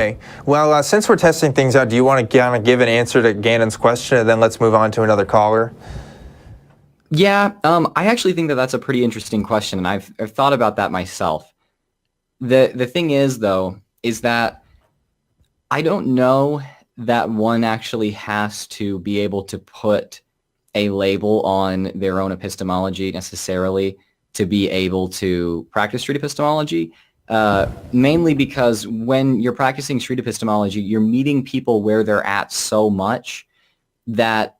Okay. Well, since we're testing things out, do you want to kind of give an answer to Ganon's question, and then let's move on to another caller? Yeah, I actually think that that's a pretty interesting question, and I've thought about that myself. The thing is, though, is that I don't know that one actually has to be able to put a label on their own epistemology necessarily to be able to practice street epistemology. Mainly because when you're practicing street epistemology, you're meeting people where they're at so much that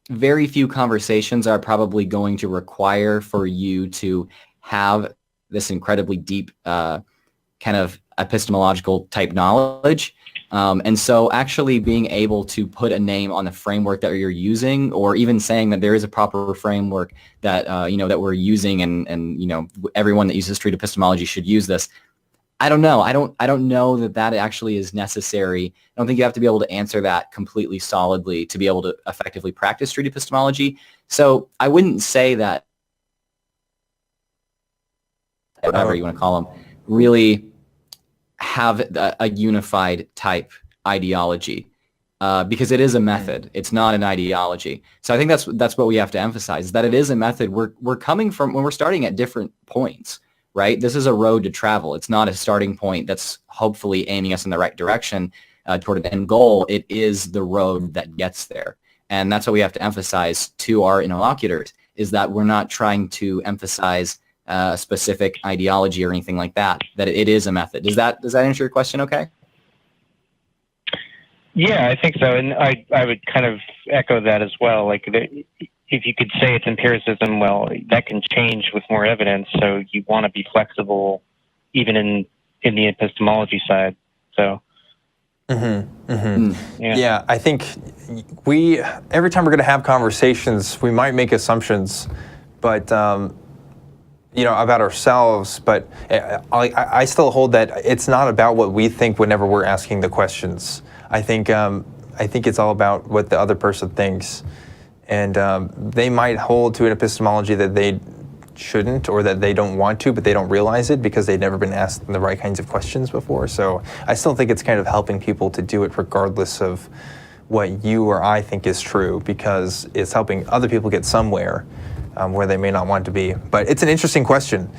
very few conversations are probably going to require for you to have this incredibly deep kind of epistemological type knowledge. And so actually being able to put a name on the framework that you're using, or even saying that there is a proper framework that, that we're using and everyone that uses street epistemology should use this. I don't know. I don't know that actually is necessary. I don't think you have to be able to answer that completely solidly to be able to effectively practice street epistemology. So I wouldn't say that, whatever you want to call them, really have a unified type ideology, because it is a method. It's not an ideology. So I think that's what we have to emphasize, that it is a method. We're coming from, when we're starting at different points, right? This is a road to travel. It's not a starting point that's hopefully aiming us in the right direction toward an end goal. It is the road that gets there. And that's what we have to emphasize to our interlocutors, is that we're not trying to emphasize a specific ideology or anything like that, that it is a method. Does that answer your question okay? Yeah, I think so. And I would kind of echo that as well. Like, if you could say it's empiricism, well, that can change with more evidence. So you want to be flexible even in the epistemology side. So. Yeah, I think every time we're going to have conversations, we might make assumptions, but about ourselves. But I still hold that it's not about what we think whenever we're asking the questions. I think it's all about what the other person thinks, and they might hold to an epistemology that they shouldn't, or that they don't want to, but they don't realize it because they've never been asked the right kinds of questions before. So I still think it's kind of helping people to do it regardless of what you or I think is true, because it's helping other people get somewhere where they may not want to be. But it's an interesting question.